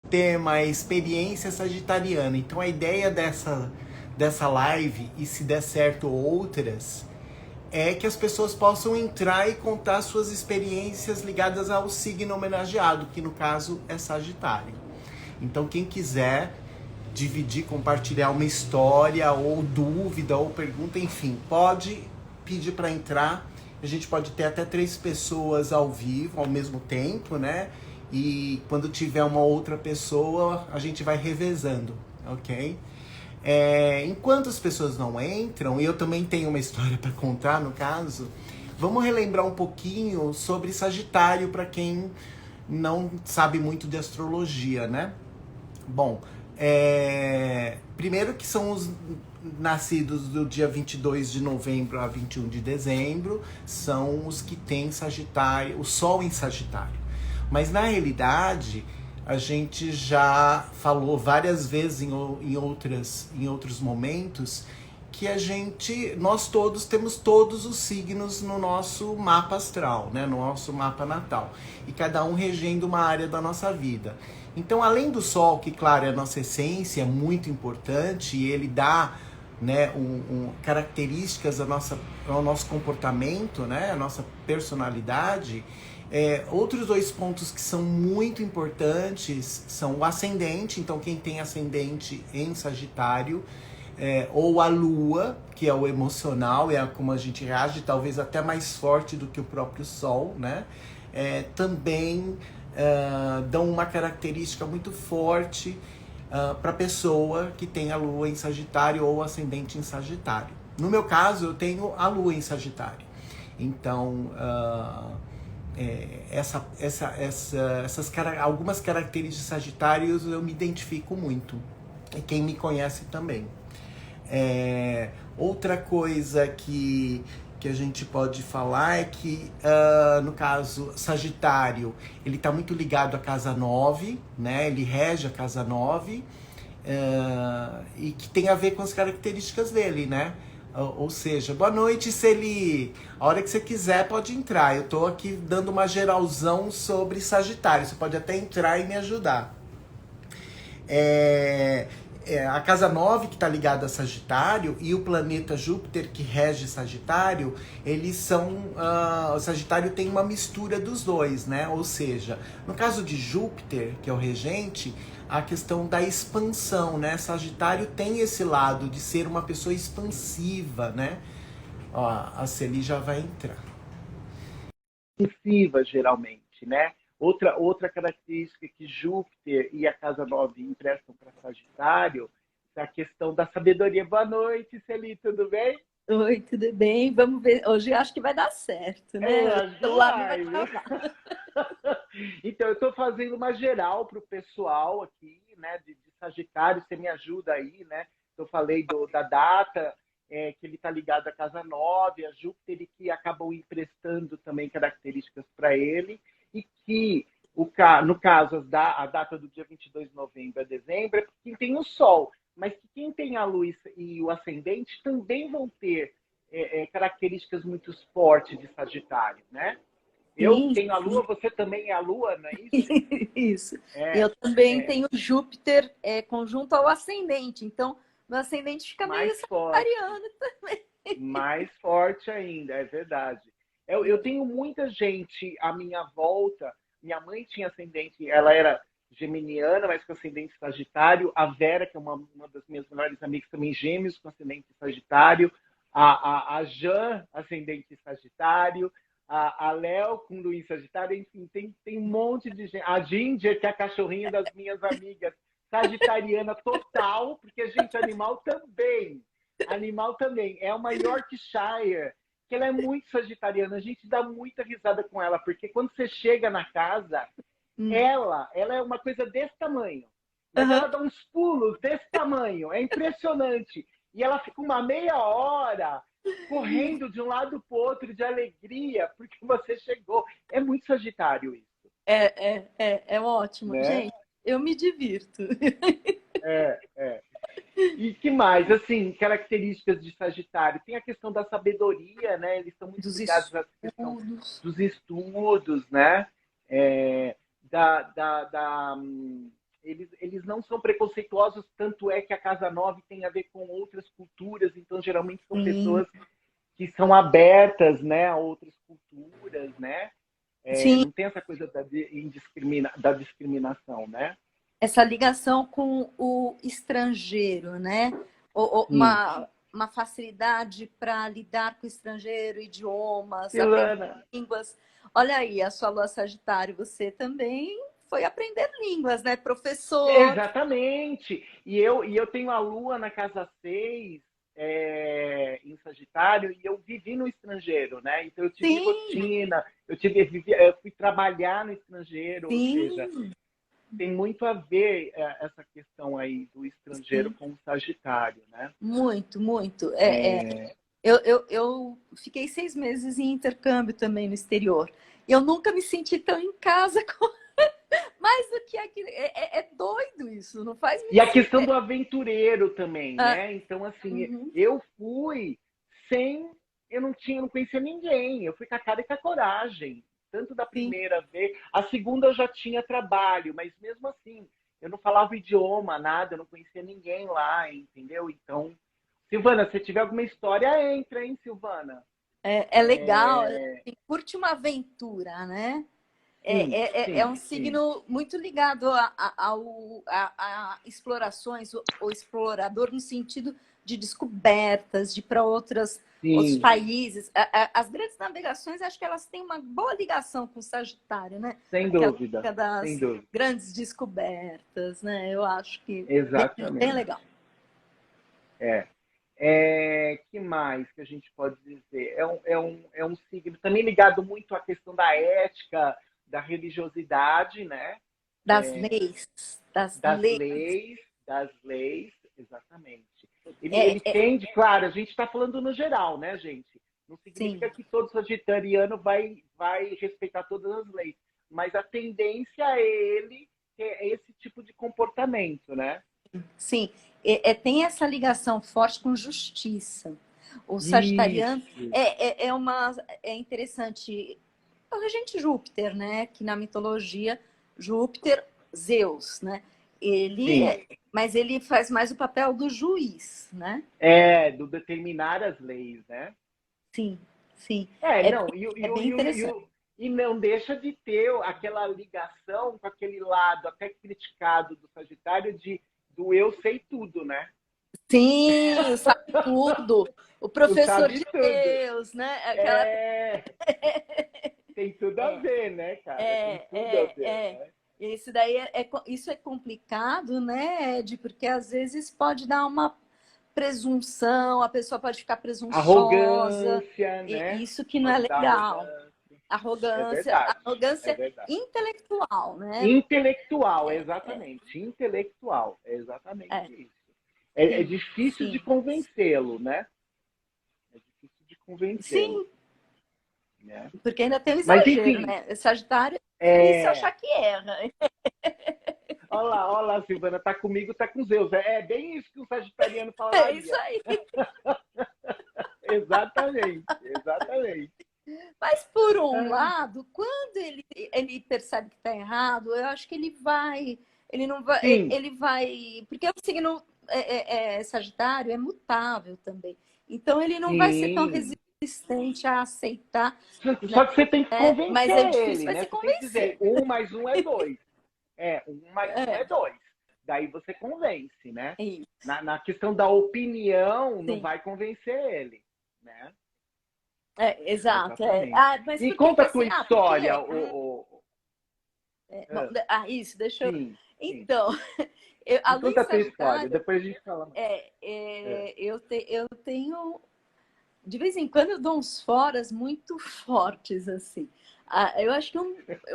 Tema experiência sagitariana. Então a ideia dessa live, e se der certo outras, é que as pessoas possam entrar e contar suas experiências ligadas ao signo homenageado, que no caso é Sagitário. Então quem quiser dividir, compartilhar uma história, ou dúvida, ou pergunta, enfim, pode pedir para entrar. A gente pode ter até 3 pessoas ao vivo ao mesmo tempo, né? E quando tiver uma outra pessoa, a gente vai revezando, ok? Enquanto as pessoas não entram, e eu também tenho uma história para contar no caso, vamos relembrar um pouquinho sobre Sagitário para quem não sabe muito de astrologia, né? Bom, primeiro que são os nascidos do dia 22 de novembro a 21 de dezembro, são os que têm Sagitário, o Sol em Sagitário. Mas na realidade, a gente já falou várias vezes em outros momentos que nós todos temos todos os signos no nosso mapa astral, né? No nosso mapa natal. E cada um regendo uma área da nossa vida. Então, além do Sol, que claro, é a nossa essência, é muito importante, e ele dá, né, características ao nosso comportamento, né, a nossa personalidade. Outros 2 pontos que são muito importantes são o ascendente. Então quem tem ascendente em Sagitário, ou a Lua, que é o emocional, é como a gente reage, talvez até mais forte do que o próprio Sol, né? Também dão uma característica muito forte para a pessoa que tem a Lua em Sagitário ou ascendente em Sagitário. No meu caso, eu tenho a Lua em Sagitário. Então, algumas características de Sagitários eu me identifico muito. E quem me conhece também. Outra coisa que a gente pode falar é que, no caso, Sagitário, ele está muito ligado à casa 9, né? Ele rege a casa 9, e que tem a ver com as características dele, né? Ou seja, boa noite, Celi. A hora que você quiser pode entrar. Eu tô aqui dando uma geralzão sobre Sagitário. Você pode até entrar e me ajudar. A casa 9, que está ligada a Sagitário, e o planeta Júpiter, que rege Sagitário, eles são... o Sagitário tem uma mistura dos dois, né? Ou seja, no caso de Júpiter, que é o regente, a questão da expansão, né? Sagitário tem esse lado de ser uma pessoa expansiva, né? Ó, a Celi já vai entrar. Expansiva, geralmente, né? Outra característica que Júpiter e a casa 9 emprestam para Sagitário é a questão da sabedoria. Boa noite, Celi, tudo bem? Oi, tudo bem? Vamos ver. Hoje eu acho que vai dar certo, né? O celular não vai travar. Então, eu estou fazendo uma geral para o pessoal aqui, né, de Sagitário. Você me ajuda aí, né? Eu falei da data, que ele está ligado à casa 9, a Júpiter, que acabam emprestando também características para ele, e que, no caso, a data do dia 22 de novembro a dezembro, é quem tem o Sol, mas que quem tem a Lua e o ascendente também vão ter características muito fortes de Sagitário, né? Eu tenho a Lua, você também é a Lua, não é isso? Isso. Eu também tenho Júpiter conjunto ao ascendente, então meu ascendente fica meio sagitariano também. Mais forte ainda, é verdade. Eu tenho muita gente à minha volta. Minha mãe tinha ascendente, ela era geminiana, mas com ascendente Sagitário. A Vera, que é uma das minhas melhores amigas, também gêmeos com ascendente Sagitário. A Jan, ascendente Sagitário. A Léo com Luiz Sagitário. Enfim, tem um monte de gente. A Ginger, que é a cachorrinha das minhas amigas, sagitariana total, porque a gente animal também. Animal também. É uma Yorkshire, que ela é muito sagitariana. A gente dá muita risada com ela, porque quando você chega na casa, ela é uma coisa desse tamanho. Mas ela dá uns pulos desse tamanho. É impressionante. E ela fica uma meia hora correndo de um lado para o outro de alegria, porque você chegou. É muito Sagitário isso. É ótimo. Né? Gente, eu me divirto. E que mais? Assim, características de Sagitário. Tem a questão da sabedoria, né? Eles estão muito ligados à questão dos estudos, né? Eles não são preconceituosos, tanto é que a Casa 9 tem a ver com outras culturas, então geralmente são pessoas que são abertas, né, a outras culturas, né? Não tem essa coisa da discriminação, né? Essa ligação com o estrangeiro, né? Uma facilidade para lidar com o estrangeiro, idiomas, aprender línguas. Olha aí, a sua lua Sagitário, você também foi aprender línguas, né, professor? Exatamente. E eu tenho a lua na casa 6, em Sagitário, e eu vivi no estrangeiro, né? Então eu tive rotina, eu fui trabalhar no estrangeiro, ou seja, tem muito a ver essa questão aí do estrangeiro com o Sagitário, né? Muito, muito. Eu fiquei 6 meses em intercâmbio também no exterior. E eu nunca me senti tão em casa mais do que aqui. É doido isso, não faz E a questão do aventureiro também, né? Então, assim, eu fui eu não conhecia ninguém. Eu fui com a cara e com a coragem. Tanto da primeira vez. A segunda eu já tinha trabalho, mas mesmo assim, eu não falava o idioma, nada, eu não conhecia ninguém lá, entendeu? Então, Silvana, se tiver alguma história, entra, hein, Silvana? É legal, curte uma aventura, né? É um signo muito ligado a explorações, o explorador no sentido de descobertas, de ir para outros países. As grandes navegações, acho que elas têm uma boa ligação com o Sagitário, né? Sem dúvida. Das sem dúvida. grandes descobertas, né? Eu acho que exatamente. Bem legal. Que mais que a gente pode dizer? É um signo também ligado muito à questão da ética, da religiosidade, né? Das leis. Das leis, exatamente. Ele tende, claro, a gente está falando no geral, né, gente? Não significa que todo sagitariano vai respeitar todas as leis, mas a tendência é ele ter esse tipo de comportamento, né? Sim, tem essa ligação forte com justiça. O sagitariano é interessante. É o regente Júpiter, né? Que na mitologia, Júpiter, Zeus, né? Mas ele faz mais o papel do juiz, né? Do determinar as leis, né? Sim. Bem interessante. E não deixa de ter aquela ligação com aquele lado até criticado do Sagitário do eu sei tudo, né? Sim, sabe tudo. O professor de Deus, né? Tem tudo a ver, né, cara? Tem tudo a ver, né? Isso daí isso é complicado, né, Ed? Porque às vezes pode dar uma presunção, a pessoa pode ficar presunçosa. Arrogância, né? Isso que não é legal. Arrogância intelectual, né? Intelectual, exatamente. Intelectual, é exatamente isso. É difícil de convencê-lo, né? É difícil de convencê-lo. Sim. Né? Porque ainda tem o exagero, mas, enfim, né? Sagitário é difícil achar que erra. Olha lá, Silvana, tá comigo, tá com Zeus. É bem isso que o sagitariano falaria. É isso aí. Exatamente. Mas, por um lado, quando ele percebe que está errado, eu acho que ele não vai, ele vai, porque o signo Sagitário é mutável também. Então, ele não vai ser tão resistente a aceitar. Só que você tem que convencer mas é difícil ele, né? Você tem que dizer, 1 mais 1 é 2. 1 mais 1 é 2. Daí você convence, né? Na questão da opinião, não vai convencer ele, né? Exato. Mas e conta a tua história. Isso, deixa eu... Então, conta a tua história, depois a gente fala. Eu tenho... De vez em quando eu dou uns foras muito fortes, assim. Eu acho que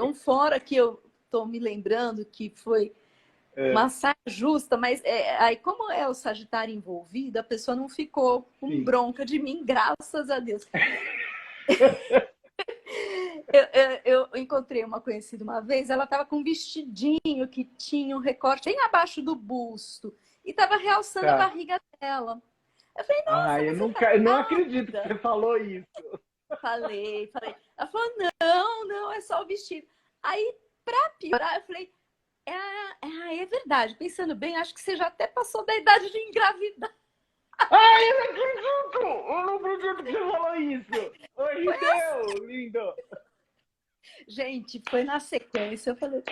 um fora que eu estou me lembrando que foi uma saia justa, mas aí como é o Sagitário envolvido, a pessoa não ficou com bronca de mim, graças a Deus. Eu encontrei uma conhecida uma vez, ela estava com um vestidinho que tinha um recorte bem abaixo do busto. e tava realçando a barriga dela. Eu falei, nossa, Ai, eu não acredito que você falou isso. Falei. Ela falou, não, é só o vestido. Aí, pra piorar, eu falei, é verdade. Pensando bem, acho que você já até passou da idade de engravidar. Ai, eu não acredito! Eu não acredito que você falou isso! Oi, Rideu, lindo! Gente, foi na sequência. Eu falei,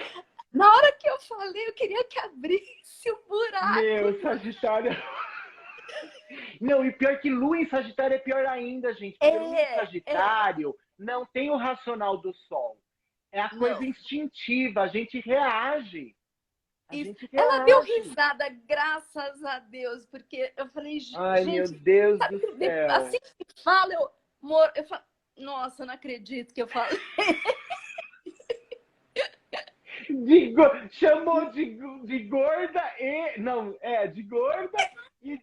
na hora que eu falei, eu queria que abrisse o buraco. Meu, Sagitário... Não, e pior que Lua em Sagitário é pior ainda, gente. Porque Lua em Sagitário não tem o racional do Sol. É a coisa instintiva, a gente reage. Ela deu risada, graças a Deus, porque eu falei, ai, gente, meu Deus do céu. Assim que fala, eu falo, nossa, eu não acredito que eu falei. Chamou de gorda e... Não, de gorda e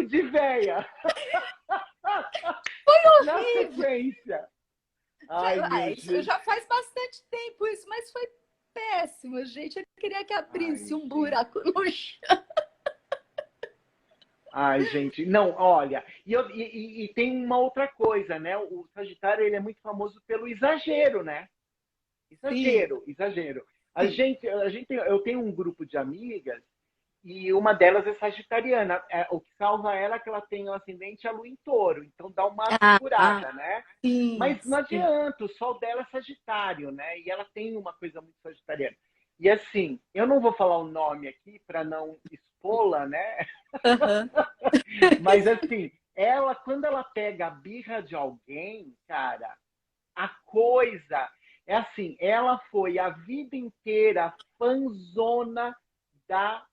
de véia. Foi horrível. Na sequência. Ai, isso já faz bastante tempo isso, mas foi péssimo, gente. Eu queria que abrisse um buraco no chão. Ai, gente, não, olha, e tem uma outra coisa, né? O Sagitário, ele é muito famoso pelo exagero, né? Exagero. Eu tenho um grupo de amigas e uma delas é sagitariana. O que salva ela é que ela tem o ascendente a lua em touro, então dá uma segurada, né? Sim, mas não adianta, o sol dela é sagitário, né? E ela tem uma coisa muito sagitariana. E assim, eu não vou falar o nome aqui para não expô-la, né? Mas assim, ela, quando ela pega a birra de alguém, cara, a coisa é assim, ela foi a vida inteira fanzona da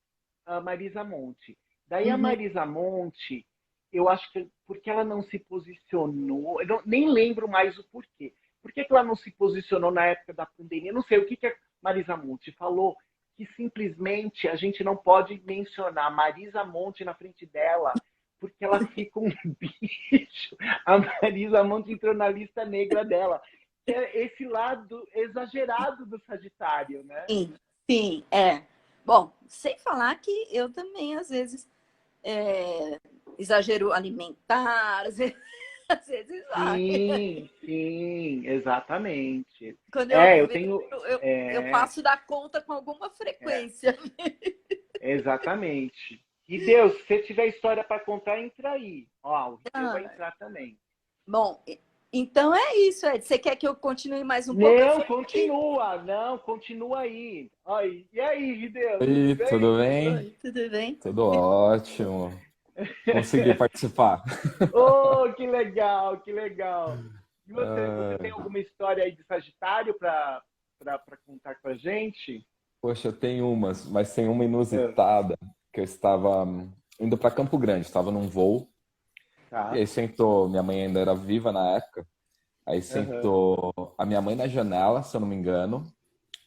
Marisa Monte. Daí a Marisa Monte, eu acho que porque ela não se posicionou, eu nem lembro mais o porquê. Por que ela não se posicionou na época da pandemia? Eu não sei o que a Marisa Monte falou, que simplesmente a gente não pode mencionar Marisa Monte na frente dela, porque ela fica um bicho. A Marisa Monte entrou na lista negra dela. É esse lado exagerado do Sagitário, né? Sim, é. Bom, sem falar que eu também, às vezes, exagero alimentar, às vezes Sim, exatamente. Quando eu passo da conta com alguma frequência. Exatamente. E Deus, se você tiver história para contar, entra aí. Ó, o Rideu vai entrar também. Bom, então é isso, Ed. Você quer que eu continue mais um pouco? Não, continua aí. E aí, Rideu? Oi, tudo bem? Oi, tudo bem? Tudo ótimo. Consegui participar. Oh, que legal, que legal. E você tem alguma história aí de Sagitário para contar com a gente? Poxa, eu tenho umas, mas tem uma inusitada, que eu estava indo para Campo Grande, estava num voo, e aí sentou, minha mãe ainda era viva na época, aí sentou a minha mãe na janela, se eu não me engano,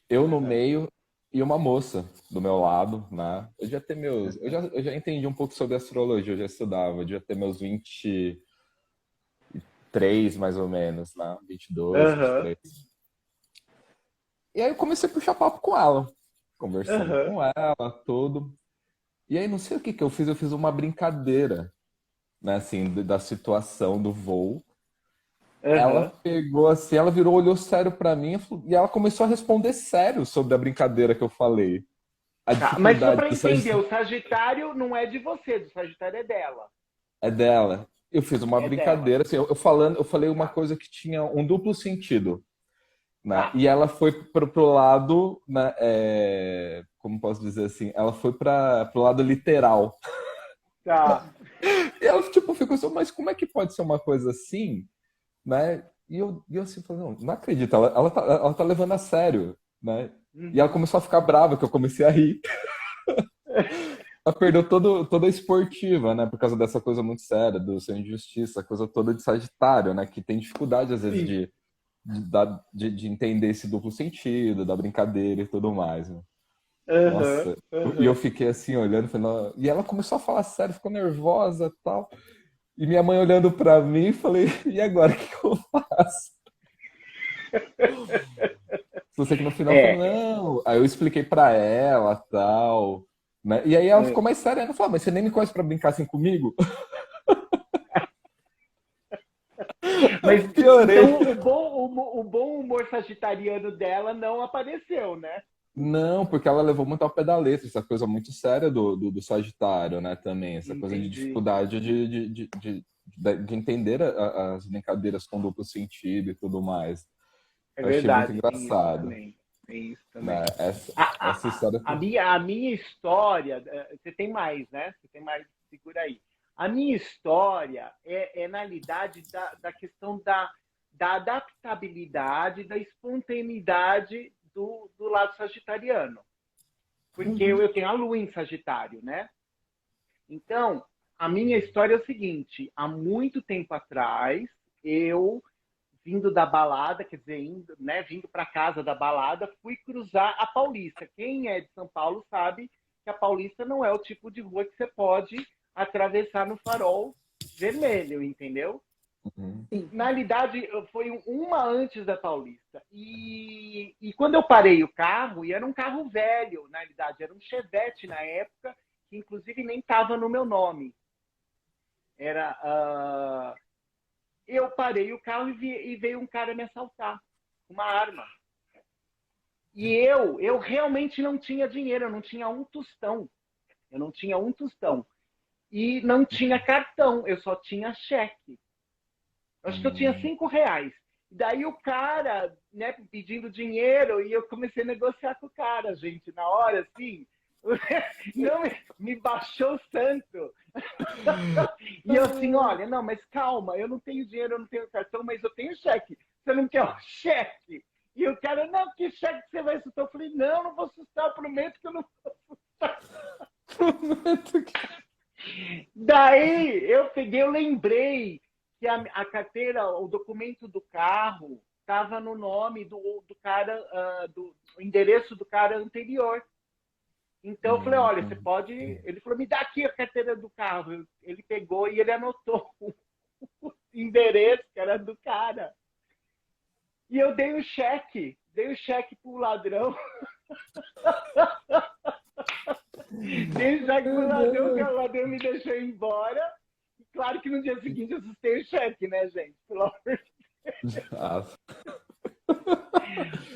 eu no meio e uma moça do meu lado, né? Eu já entendi um pouco sobre astrologia, eu já estudava, eu já ter meus 23 mais ou menos, né? 22, 23. E aí eu comecei a puxar papo com ela, conversando com ela, tudo. E aí não sei o que eu fiz uma brincadeira, né, assim, da situação do voo. Ela pegou assim, ela virou, olhou sério pra mim e ela começou a responder sério sobre a brincadeira que eu falei. Mas só pra entender, o Sagitário não é de você, do Sagitário é dela. É dela. Eu fiz uma brincadeira, assim, eu falei uma coisa que tinha um duplo sentido, né? E ela foi pro lado, né, como posso dizer assim, ela foi pro lado literal. E ela tipo ficou assim, mas como é que pode ser uma coisa assim? Né? E eu assim, falei, não acredito, ela tá levando a sério, né? E ela começou a ficar brava, que eu comecei a rir. Ela perdeu toda a esportiva, né? Por causa dessa coisa muito séria, do ser injustiça, a coisa toda de Sagitário, né? Que tem dificuldade, às vezes, de entender esse duplo sentido, da brincadeira e tudo mais, né? Nossa, e eu fiquei assim, olhando, falei, e ela começou a falar sério, ficou nervosa e tal. E minha mãe olhando pra mim, e falei, e agora, o que eu faço? Só sei que no final, eu falei, não. Aí eu expliquei pra ela, tal. né? E aí ela ficou mais séria, ela falou, mas você nem me conhece pra brincar assim comigo? Mas Piorei. então o bom humor sagitariano dela não apareceu, né? Não, porque ela levou muito ao pé da letra, essa coisa muito séria do Sagitário, né, também, essa coisa de Entendi. dificuldade de entender as brincadeiras com duplo sentido e tudo mais. É Eu achei muito verdade, tem isso engraçado, também. Tem isso também. né? Essa, A, essa a, história. a minha história, você tem mais, né? Você tem mais, segura aí. A minha história na realidade, da questão da adaptabilidade, da espontaneidade do lado sagitariano. Porque eu tenho a lua em Sagitário, né? Então, a minha história é o seguinte: há muito tempo atrás, eu, vindo da balada, quer dizer, vindo para casa da balada, fui cruzar a Paulista. Quem é de São Paulo sabe que a Paulista não é o tipo de rua que você pode atravessar no farol vermelho, entendeu? Uhum. Na realidade, foi uma antes da Paulista. E quando eu parei o carro, e era um carro velho, na realidade, era um Chevette na época, que inclusive nem estava no meu nome. Eu parei o carro e veio um cara me assaltar, uma arma. E eu realmente não tinha dinheiro, eu não tinha um tostão. Eu não tinha um tostão. E não tinha cartão, eu só tinha cheque. Acho que eu tinha R$ 5. Daí o cara, né, pedindo dinheiro, e eu comecei a negociar com o cara, gente, na hora, assim, não me baixou o santo. E eu assim, olha, não, mas calma, eu não tenho dinheiro, eu não tenho cartão, mas eu tenho cheque. Você não quer o cheque? E o cara, não, que cheque você vai assustar? Eu falei, não vou assustar, eu prometo que eu não vou assustar. Daí eu peguei, eu lembrei que a carteira, o documento do carro estava no nome do cara, do endereço do cara anterior. Então eu falei, olha, você pode... Ele falou, me dá aqui a carteira do carro. Ele pegou e ele anotou o endereço que era do cara. E eu dei o cheque pro ladrão. Dei o cheque pro ladrão, que o ladrão me deixou ir embora. Claro que no dia seguinte eu assustei o cheque, né, gente? Pelo amor de Deus.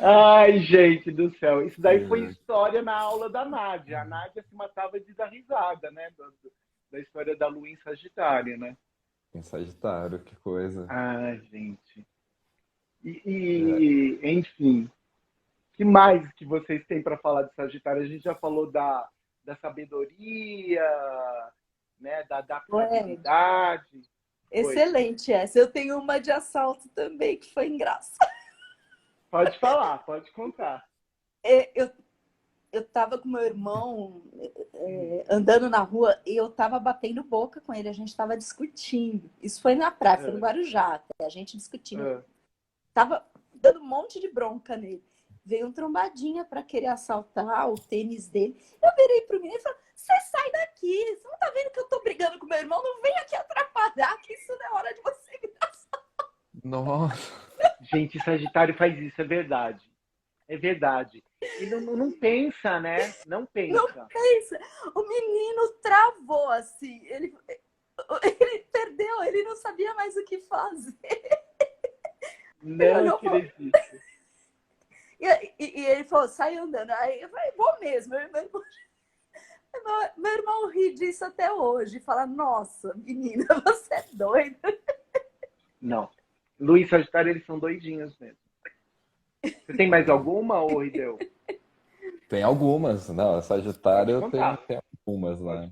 Ai, gente do céu. Isso daí foi história na aula da Nádia. A Nádia se matava de dar risada, né? Da história da lua em Sagitário, né? Em Sagitário, que coisa. Ai, gente. Enfim, o que mais que vocês têm para falar de Sagitário? A gente já falou da sabedoria, né? Da adaptabilidade. Excelente essa. Eu tenho uma de assalto também, que foi engraçada. Pode falar, pode contar. Eu estava com meu irmão andando na rua e eu estava batendo boca com ele, a gente estava discutindo. Isso foi na praia, foi no Guarujá, a gente discutindo. Tava dando um monte de bronca nele. Veio um trombadinha para querer assaltar o tênis dele. Eu virei pro menino e falei, você sai daqui, você não tá vendo que eu tô brigando com meu irmão? Não vem aqui atrapalhar, que isso não é hora de você me assaltar. Nossa. Gente, Sagitário faz isso, é verdade. É verdade. E não pensa, né? Não pensa. Não pensa. O menino travou, assim. Ele perdeu, ele não sabia mais o que fazer. Não acredito. E ele falou, sai andando. Aí eu falei, vou mesmo. Meu irmão ri disso até hoje. Fala, nossa, menina, você é doida. Não. Luiz e Sagitário, eles são doidinhos mesmo. Você tem mais alguma, ou Rideu? Tem algumas, não, Sagitário tem algumas, né?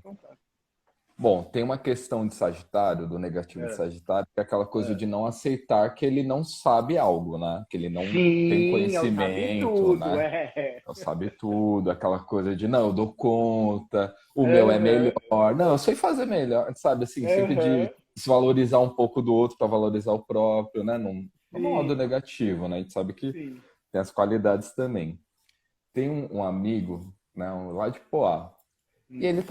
Bom, tem uma questão de Sagitário, do negativo de Sagitário, que é aquela coisa de não aceitar que ele não sabe algo, né? Que ele não tem conhecimento, tudo, né? Não sabe tudo, aquela coisa de, não, eu dou conta, o meu é melhor, não, eu sei fazer melhor, sabe? Assim, sempre de desvalorizar um pouco do outro para valorizar o próprio, né? No modo negativo, né? A gente sabe que tem as qualidades também. Tem um amigo, né, lá de Poá, e ele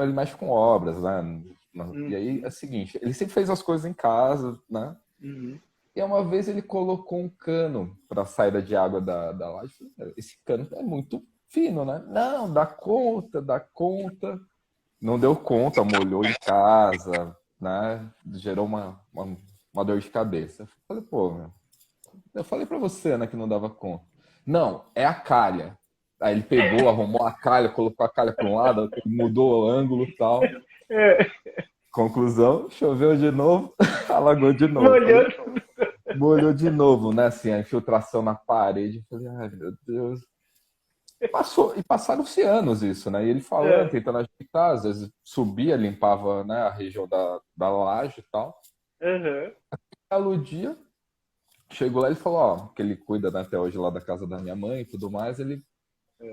ele mexe com obras, né? E aí é o seguinte, ele sempre fez as coisas em casa, né? E uma vez ele colocou um cano para a saída de água da laje. Esse cano é muito fino, né? Não, dá conta, dá conta. Não deu conta, molhou em casa, né? Gerou uma dor de cabeça. Eu falei, pô, meu, eu falei pra você, né, que não dava conta. Não, é a calha. Aí ele pegou, arrumou a calha, colocou a calha para um lado, mudou o ângulo e tal. É. Conclusão, choveu de novo, alagou de novo. Molhou. Molhou de novo, né? Assim, a infiltração na parede. Eu falei, ai, meu Deus. E passaram-se anos isso, né? E ele falando, tentando ajeitar, às vezes subia, limpava, né, a região da laje e tal. Uhum. Belo dia, chegou lá e ele falou, ó, que ele cuida, né, até hoje lá da casa da minha mãe e tudo mais.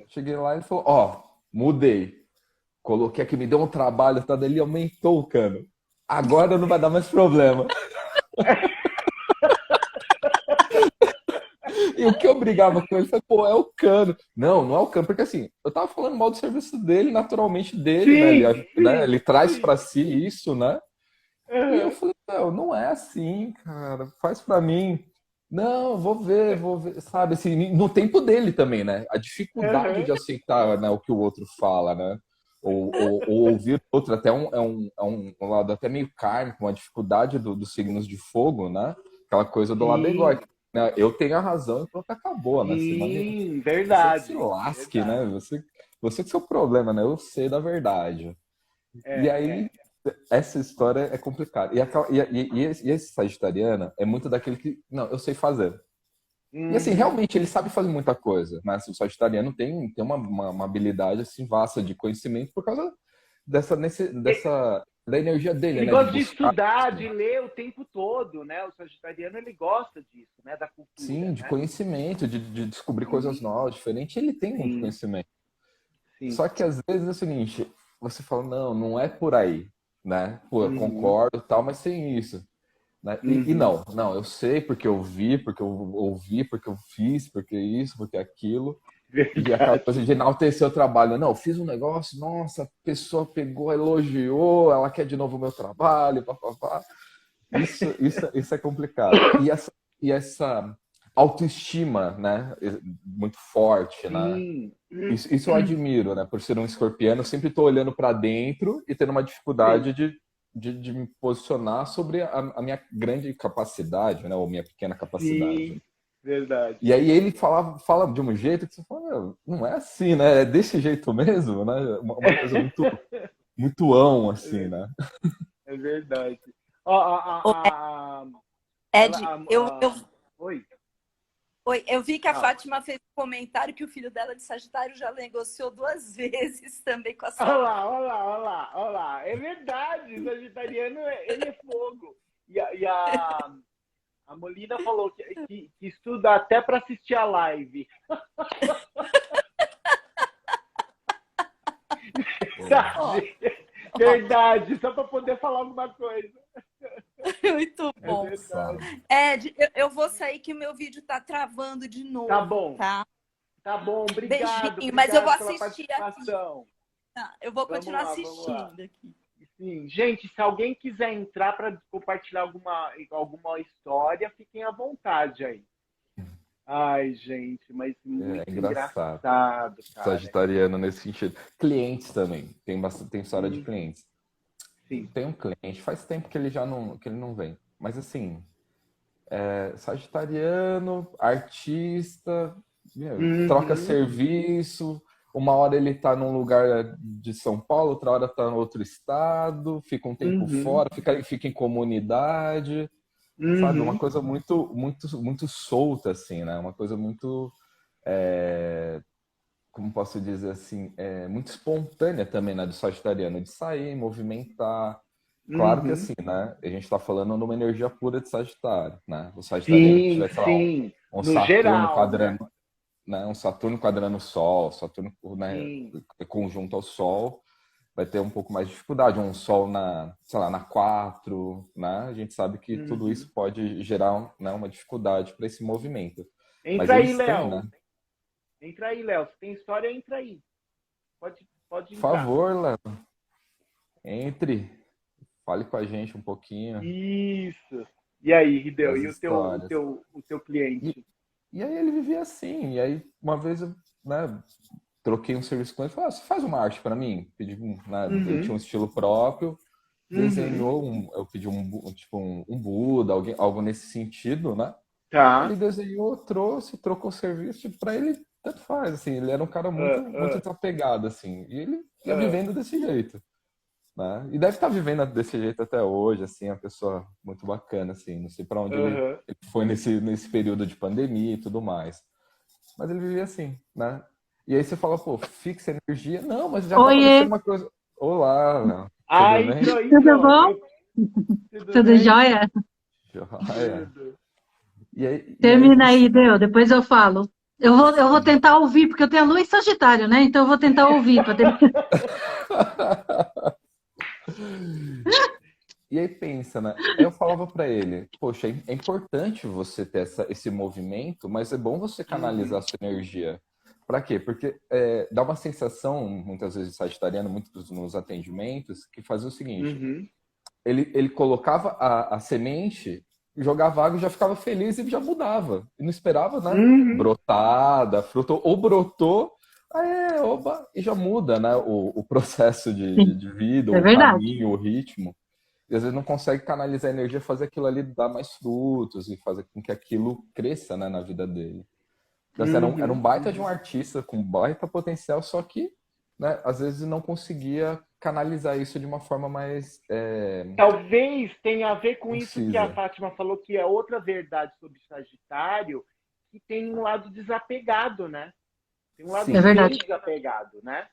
Cheguei lá e ele falou, ó, mudei. Coloquei aqui, me deu um trabalho, tá? Dele aumentou o cano. Agora não vai dar mais problema. E o que eu brigava com ele foi, pô, é o cano. Não, não é o cano, porque assim, eu tava falando mal do serviço dele, naturalmente dele, né? Ele traz pra si isso, né? E eu falei, não é assim, cara, faz pra mim. Não, vou ver, sabe, assim, no tempo dele também, né? A dificuldade de aceitar, né, o que o outro fala, né? Ou ouvir o outro, até um lado até meio kármico, uma dificuldade dos signos de fogo, né? Aquela coisa do lado egóico. Né? Eu tenho a razão e pronto, acabou, né? Sim, Você verdade. que se lasque, verdade. né? Você que é o seu problema, né? Eu sei da verdade. E aí, essa história é complicada. E esse sagitariano é muito daquele que, não, eu sei fazer. E assim, realmente ele sabe fazer muita coisa, né? O sagitariano tem uma habilidade assim vasta de conhecimento por causa da energia dele, Ele né? gosta de buscar, estudar, assim, de ler o tempo todo, né? O sagitariano, ele gosta disso, né? Da cultura, sim, de né? conhecimento, de descobrir coisas novas, diferentes. Ele tem muito conhecimento. Sim. Só que às vezes é o seguinte, você fala, não é por aí, né? Pô, eu concordo, tal, mas tem isso. Né? E não, eu sei porque eu vi, porque eu ouvi, porque eu fiz, porque isso, porque aquilo. E aquela coisa de enaltecer o trabalho. Não, eu fiz um negócio, nossa, a pessoa pegou, elogiou, ela quer de novo o meu trabalho, papapá. Isso é complicado. E essa autoestima, né, muito forte, né? Isso eu admiro, né? Por ser um escorpiano, eu sempre estou olhando para dentro e tendo uma dificuldade de me posicionar sobre a minha grande capacidade, né? Ou minha pequena capacidade. Sim, verdade. E aí ele fala de um jeito que você fala, não é assim, né? É desse jeito mesmo, né? Uma coisa muito assim, né? É verdade. Ó, Ed, Oi. Oi, eu vi que a Fátima fez um comentário que o filho dela de Sagitário já negociou 2 vezes também com a sua. Olha lá. É verdade, o sagitariano, ele é fogo. E a Molina falou que estuda até para assistir a live. Sabe? Verdade, só para poder falar alguma coisa. Muito bom. Ed, eu vou sair que o meu vídeo tá travando de novo. Tá bom. Tá, Obrigado. Beijinho, mas eu vou pela assistir participação. aqui. Eu vou continuar assistindo aqui. Sim, gente, se alguém quiser entrar para compartilhar alguma história, fiquem à vontade aí. Ai, gente, mas muito engraçado, cara. Sagitariano nesse sentido. Clientes também. Tem história de clientes. Sim. Tem um cliente, faz tempo que ele não vem. Mas assim, sagitariano, artista, troca serviço. Uma hora ele tá num lugar de São Paulo, outra hora tá em outro estado, fica um tempo fora, fica em comunidade, sabe? Uma coisa muito solta, assim, né? Uma coisa muito, como posso dizer assim, muito espontânea também, né? Do sagitariano, de sair, movimentar. Claro que assim, né? A gente tá falando numa energia pura de Sagitário, né? O sagitariano que tiver, sei lá, um no Saturno geral, quadrando, né? Um Saturno quadrando o Sol, Saturno, né, conjunto ao Sol, vai ter um pouco mais de dificuldade. Um Sol sei lá, na 4, né? A gente sabe que tudo isso pode gerar, né, uma dificuldade para esse movimento. Entra aí, Léo. Né? Entra aí, Léo. Se tem história, entra aí. Pode entrar. Por favor, Léo. Entre. Fale com a gente um pouquinho. Isso. E aí, Rideu? E o teu cliente? E aí ele vivia assim. E aí, uma vez, né, troquei um serviço com ele, falei, você faz uma arte para mim? Pedi, né, ele tinha um estilo próprio, desenhou, eu pedi tipo um Buda, algo nesse sentido, né? Tá. Ele desenhou, trouxe, trocou o serviço, tipo, pra ele, tanto faz, assim, ele era um cara muito desapegado, assim, e ele ia vivendo desse jeito, né? E deve estar vivendo desse jeito até hoje, assim, é uma pessoa muito bacana, assim, não sei para onde ele foi nesse período de pandemia e tudo mais, mas ele vivia assim, né? E aí você fala, pô, fixa energia, não, mas já dá pra ser uma coisa... Olá, Léo. Tudo bem? Tudo bom? Tudo jóia? Joia. Termina aí, Deu, depois eu falo. Eu vou tentar ouvir, porque eu tenho a lua em Sagitário, né? Então eu vou tentar ouvir. E aí pensa, né? Eu falava pra ele, poxa, é importante você ter esse movimento, mas é bom você canalizar a sua energia. Pra quê? Porque dá uma sensação, muitas vezes sagitariano, muitos nos atendimentos, que fazia o seguinte, ele colocava a semente, jogava água e já ficava feliz e já mudava. E não esperava, né? Brotada, fruta, ou brotou, oba, e já muda, né? O processo de vida, o caminho, o ritmo. E às vezes não consegue canalizar a energia, fazer aquilo ali dar mais frutos e fazer com que aquilo cresça, né, na vida dele. Então, assim, era um baita de um artista com baita potencial, só que, né, às vezes não conseguia canalizar isso de uma forma mais... Talvez tenha a ver com concisa. Isso que a Fátima falou, que é outra verdade sobre Sagitário, que tem um lado desapegado, né? Tem um lado bem desapegado, né?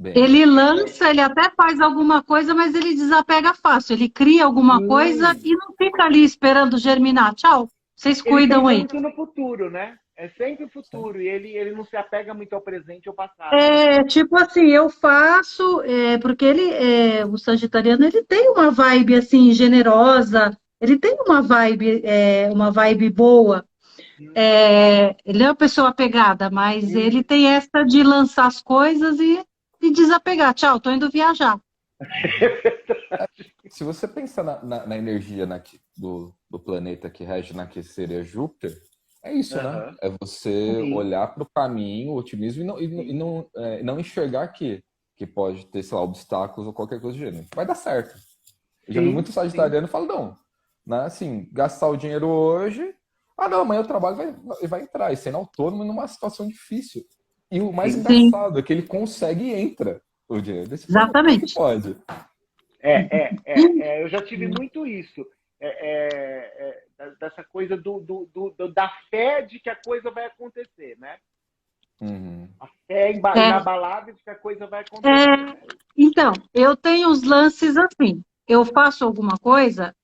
Ele lança, ele até faz alguma coisa, mas ele desapega fácil. Ele cria alguma coisa e não fica ali esperando germinar. Tchau, vocês cuidam aí. Ele pensa muito no futuro, né? É sempre o futuro. E ele não se apega muito ao presente ou ao passado. Tipo assim, eu faço, porque o sagitariano, ele tem uma vibe assim, generosa, ele tem uma vibe boa. Ele é uma pessoa apegada, mas ele tem essa de lançar as coisas e desapegar. Tchau, tô indo viajar. Se você pensar na energia do planeta que rege, que seria Júpiter, é isso, né? É você olhar para o caminho, o otimismo e não enxergar que pode ter, sei lá, obstáculos ou qualquer coisa do gênero. Vai dar certo. Eu já vi muito sagitariano falando, não, né? Assim, gastar o dinheiro hoje, não, amanhã o trabalho vai entrar, e sendo autônomo numa situação difícil. E o mais engraçado é que ele consegue e entra o dinheiro. Exatamente. Pode. Eu já tive muito isso. Dessa coisa da fé de que a coisa vai acontecer, né? A fé inabalável de que a coisa vai acontecer. Então, eu tenho os lances assim. Eu faço alguma coisa,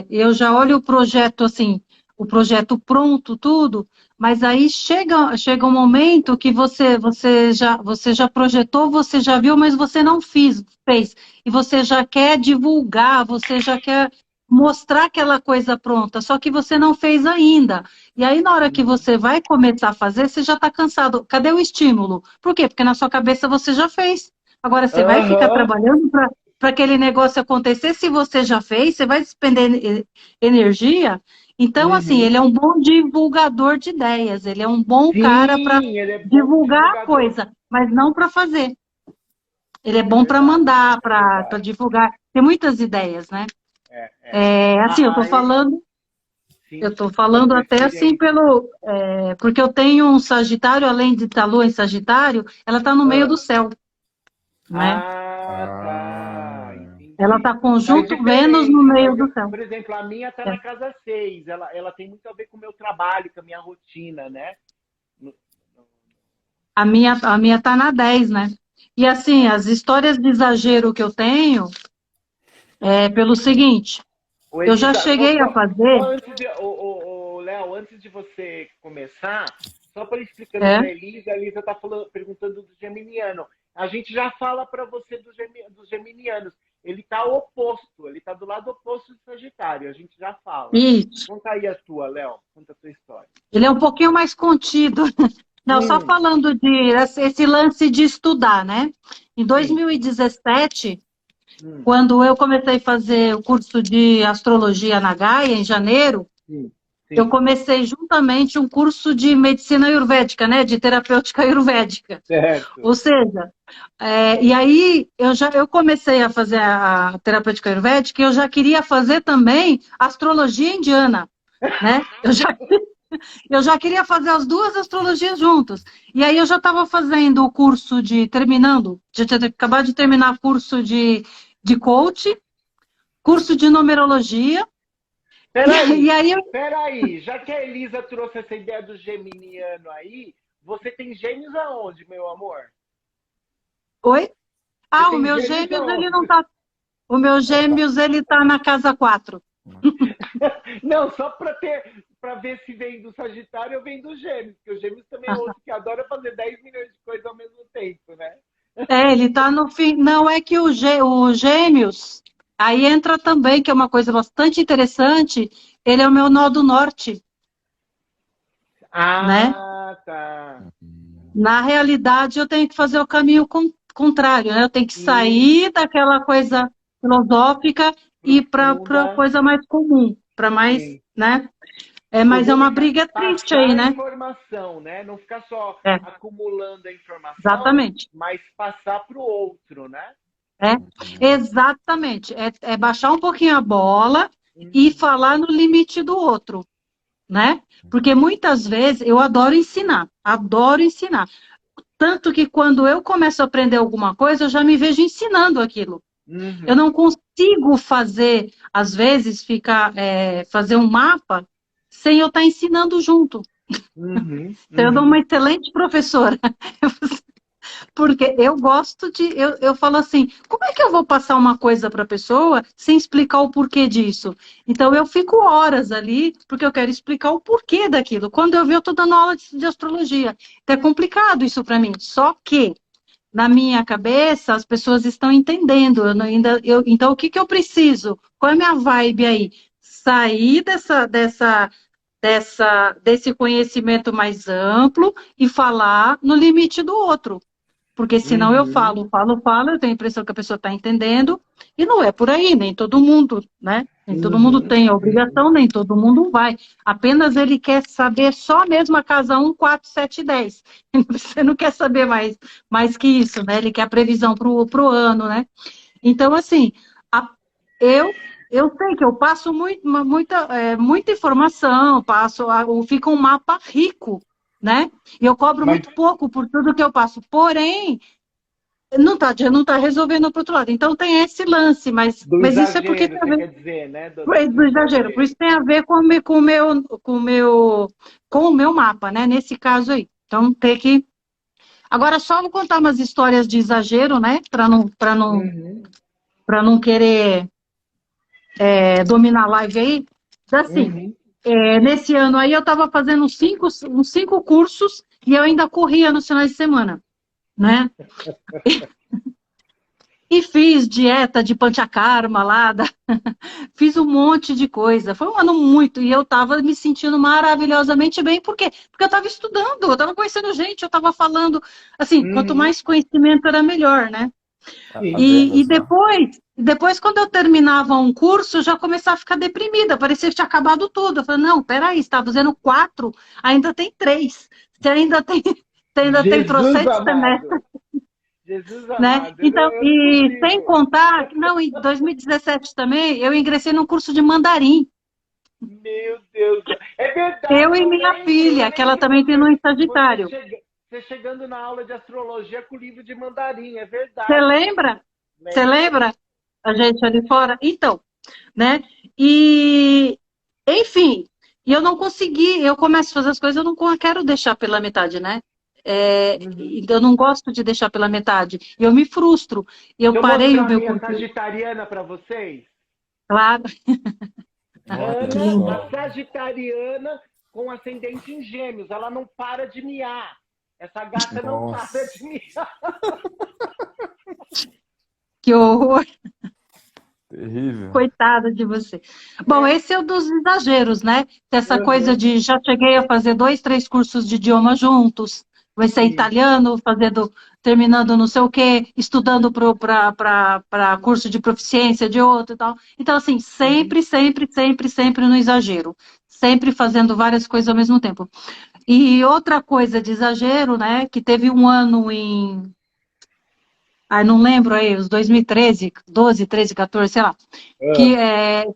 eu já olho o projeto assim, o projeto pronto, tudo, mas aí chega um momento que você já projetou, você já viu, mas você não fez. E você já quer divulgar, você já quer mostrar aquela coisa pronta, só que você não fez ainda. E aí, na hora que você vai começar a fazer, você já está cansado. Cadê o estímulo? Por quê? Porque na sua cabeça você já fez. Agora, você vai ficar trabalhando para aquele negócio acontecer. Se você já fez, você vai despender energia. Então, assim, ele é um bom divulgador de ideias. Ele é um bom cara para divulgar a coisa, mas não para fazer. Ele é bom para mandar, para divulgar. Tem muitas ideias, né? Assim, eu estou falando até assim porque eu tenho um Sagitário, além de estar lua em Sagitário, ela está no meio do céu. Né? Ela está conjunto Vênus no meio do céu. Por exemplo, a minha está na casa 6. Ela tem muito a ver com o meu trabalho, com a minha rotina, né? A minha está na 10, né? E assim, as histórias de exagero que eu tenho é pelo seguinte, eu já cheguei a fazer... Léo, antes de você começar, só para explicar para a Elisa está perguntando do geminiano. A gente já fala para você dos geminianos. Ele está oposto, ele está do lado oposto do Sagitário, a gente já fala. Isso. Conta aí a tua, Léo, conta a tua história. Ele é um pouquinho mais contido. Não, só falando esse lance de estudar, né? Em 2017, quando eu comecei a fazer o curso de astrologia na Gaia, em janeiro, eu comecei juntamente um curso de medicina ayurvédica, né? De terapêutica ayurvédica. Certo. Ou seja, e aí eu comecei a fazer a terapêutica ayurvédica e eu já queria fazer também astrologia indiana, né? Eu já queria fazer as duas astrologias juntas. E aí eu já estava fazendo o curso já tinha acabado de terminar curso de coach, curso de numerologia. Peraí, já que a Elisa trouxe essa ideia do geminiano aí, você tem gêmeos aonde, meu amor? Oi? Você O meu tem gêmeos, aonde? ele não tá. O meu gêmeos, ele tá na casa 4. Não, só para ver se vem do Sagitário ou vem do Gêmeos, porque o Gêmeos também é outro que adora fazer 10 milhões de coisas ao mesmo tempo, né? Ele tá no fim. Não, é que o gêmeos, aí entra também, que é uma coisa bastante interessante, ele é o meu nó do norte, né? Tá. Na realidade, eu tenho que fazer o caminho contrário, né? Eu tenho que sair daquela coisa filosófica e ir para coisa mais comum, para mais, né? Mas é uma briga triste aí, né? Informação, né? Não ficar só acumulando a informação, exatamente. Mas passar para o outro, né? Exatamente. É baixar um pouquinho a bola e falar no limite do outro, né? Porque muitas vezes eu adoro ensinar. Tanto que quando eu começo a aprender alguma coisa, eu já me vejo ensinando aquilo. Eu não consigo fazer, às vezes, fazer um mapa sem eu estar ensinando junto. Então, eu dou uma excelente professora. Porque eu gosto eu falo assim, como é que eu vou passar uma coisa para a pessoa sem explicar o porquê disso? Então, eu fico horas ali, porque eu quero explicar o porquê daquilo. Quando eu estou dando aula de astrologia. Então, é complicado isso para mim. Só que, na minha cabeça, as pessoas estão entendendo. Então, o que eu preciso? Qual é a minha vibe aí? Sair desse conhecimento mais amplo e falar no limite do outro. Porque senão eu falo, eu tenho a impressão que a pessoa está entendendo, e não é por aí, nem todo mundo, né? Nem todo mundo tem a obrigação, nem todo mundo vai. Apenas ele quer saber só mesmo a casa 1, 4, 7 e 10. Você não quer saber mais que isso, né? Ele quer a previsão para o ano, né? Então, assim, eu sei que eu passo muita informação, fica um mapa rico, né? E eu cobro muito pouco por tudo que eu passo. Porém, não tá resolvendo para o outro lado. Então tem esse lance, mas isso é porque tem a ver, quer dizer, né? do exagero. Por isso tem a ver com o meu mapa, né? Nesse caso aí. Então tem que. Agora só vou contar umas histórias de exagero, né? Para não querer dominar a live aí. Assim. Nesse ano aí eu estava fazendo uns cinco cursos e eu ainda corria nos finais de semana, né? E fiz dieta de panchakarma lá, fiz um monte de coisa. Foi um ano muito, e eu estava me sentindo maravilhosamente bem. Por quê? Porque eu estava estudando, eu estava conhecendo gente, eu estava falando, assim, quanto mais conhecimento era melhor, né? E depois, quando eu terminava um curso, eu já começava a ficar deprimida, parecia que tinha acabado tudo. Eu falei, não, peraí, você está fazendo 4, ainda tem 3. Você ainda tem trocentos semestres. Jesus né? amado. Então, sem contar, que não, em 2017 também, eu ingressei num curso de mandarim. Meu Deus. É verdade. Eu e minha filha, que ela também tem no Sagitário. Você chegando na aula de astrologia com o livro de mandarim, é verdade. Você lembra? Você lembra? A gente ali fora? Então, né? E, enfim, eu não consegui, eu começo a fazer as coisas, eu não quero deixar pela metade, né? Eu não gosto de deixar pela metade. Eu me frustro. Eu parei o meu curso. Sagitariana para vocês? Claro. Ana, a sagitariana com ascendente em Gêmeos, ela não para de miar. Essa gata não para de miar. Que horror. Terrível. Coitada de você. Bom, esse é o dos exageros, né? Essa coisa de já cheguei a fazer 2, 3 cursos de idioma juntos. Vai ser italiano, terminando não sei o quê, estudando para curso de proficiência de outro e tal. Então, assim, sempre no exagero. sempre fazendo várias coisas ao mesmo tempo. E outra coisa de exagero, né, que teve um ano em, não lembro aí, os 2013, 12, 13, 14, sei lá, que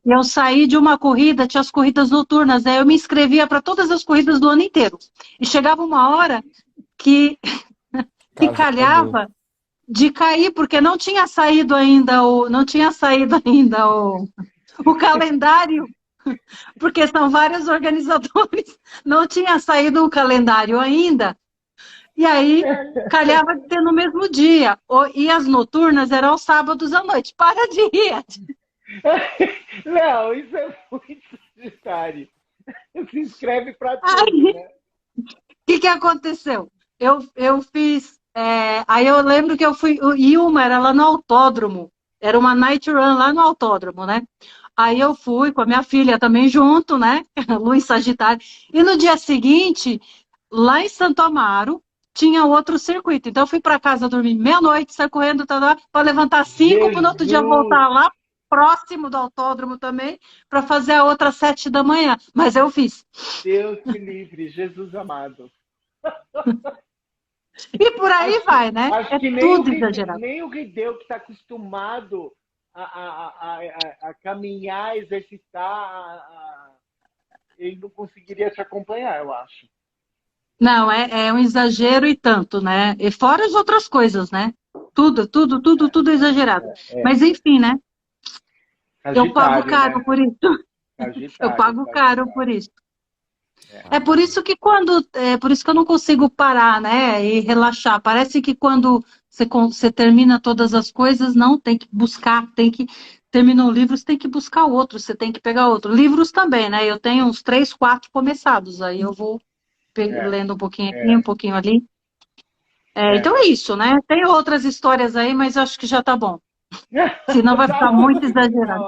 eu saí de uma corrida, tinha as corridas noturnas, né, eu me inscrevia para todas as corridas do ano inteiro. E chegava uma hora que calhava de cair, porque não tinha saído ainda o calendário, porque são vários organizadores, não tinha saído o calendário ainda, e aí calhava de ter no mesmo dia. E as noturnas eram aos sábados à noite. Para de rir. Não, isso é muito sagitário. Se inscreve para tudo, né? O que aconteceu? Eu fiz... aí eu lembro que eu fui... E uma era lá no autódromo. Era uma night run lá no autódromo, né? Aí eu fui com a minha filha também junto, né? Lua em Sagitário. E no dia seguinte, lá em Santo Amaro, tinha outro circuito. Então eu fui para casa dormir meia-noite, saí correndo para levantar 5 para no outro dia voltar lá próximo do autódromo também, para fazer a outra 7 da manhã. Mas eu fiz. Deus me livre, Jesus amado. E por aí vai, né? Acho que tudo exagerado. Nem o Rideu, que está acostumado a caminhar, exercitar, ele não conseguiria te acompanhar, eu acho. Não, é um exagero e tanto, né? E fora as outras coisas, né? Tudo exagerado. Mas enfim, né? Eu pago caro, né? Por isso. Eu pago caro por isso. É por isso que por isso que eu não consigo parar, né? E relaxar. Parece que quando você termina todas as coisas, não, tem que buscar, terminou o livro, você tem que buscar outro, você tem que pegar outro. Livros também, né? Eu tenho uns 3, 4 começados, aí eu vou lendo um pouquinho aqui, um pouquinho ali. Então é isso, né? Tem outras histórias aí, mas eu acho que já tá bom. Senão vai ficar muito exagerado.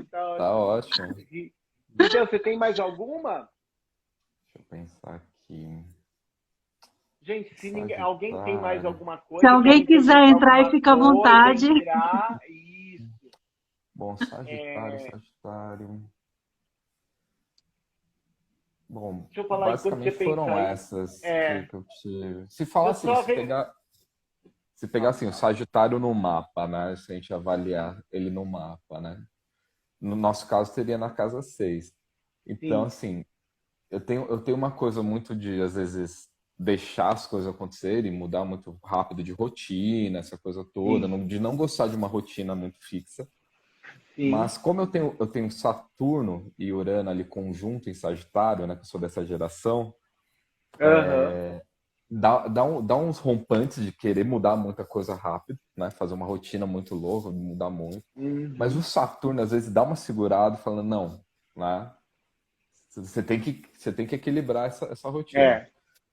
Tá ótimo. Então, você tem mais alguma? Deixa eu pensar aqui. Gente, se alguém tem mais alguma coisa... Se alguém quiser entrar e fica à vontade. Isso. Bom, Sagitário. Bom, deixa eu falar basicamente foram essas que eu tive. Se falar assim, se pegar assim, o Sagitário no mapa, né? Se a gente avaliar ele no mapa, né? No nosso caso, seria na casa 6. Então, assim, eu tenho uma coisa muito de, às vezes, deixar as coisas acontecerem, mudar muito rápido de rotina, essa coisa toda, de não gostar de uma rotina muito fixa. Sim. Mas como eu tenho Saturno e Urano ali conjunto em Sagitário, né, que eu sou dessa geração, dá uns rompantes de querer mudar muita coisa rápido, né, fazer uma rotina muito louca, mudar muito. Mas o Saturno às vezes dá uma segurada falando, não, né, você tem que equilibrar essa rotina.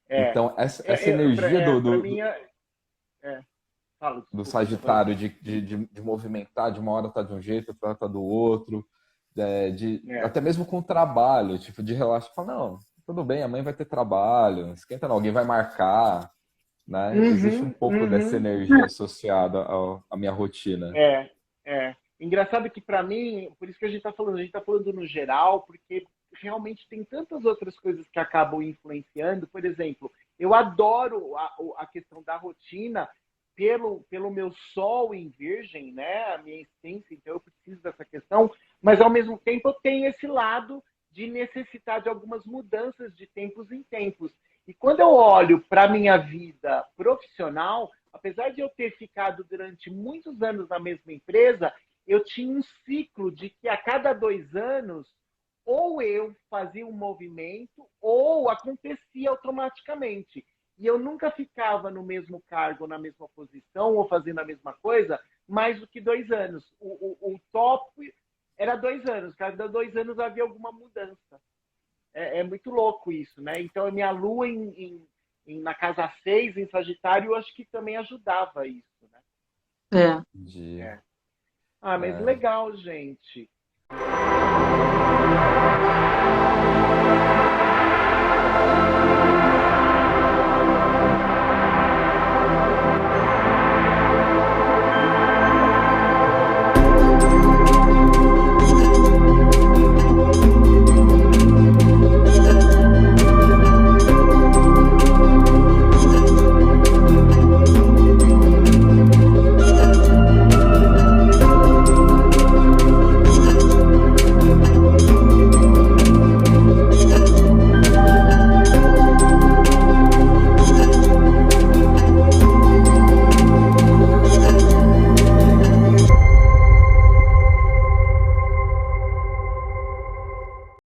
Então essa energia do Sagitário de movimentar, de uma hora tá de um jeito, outra hora tá do outro, até mesmo com o trabalho, tipo, de relaxar, falar, não, tudo bem, amanhã vai ter trabalho, não esquenta não, alguém vai marcar, né? Existe um pouco dessa energia associada à minha rotina. Engraçado que para mim, por isso que a gente tá falando no geral, porque realmente tem tantas outras coisas que acabam influenciando. Por exemplo, eu adoro a questão da rotina, pelo meu sol em virgem, né, a minha essência, então eu preciso dessa questão, mas ao mesmo tempo eu tenho esse lado de necessitar de algumas mudanças de tempos em tempos. E quando eu olho para a minha vida profissional, apesar de eu ter ficado durante muitos anos na mesma empresa, eu tinha um ciclo de que a cada 2 anos ou eu fazia um movimento ou acontecia automaticamente. E eu nunca ficava no mesmo cargo, na mesma posição, ou fazendo a mesma coisa, mais do que 2 anos. O top era 2 anos. Cada 2 anos havia alguma mudança. É muito louco isso, né? Então, a minha lua na casa 6, em Sagitário, eu acho que também ajudava isso, né? Mas legal, gente.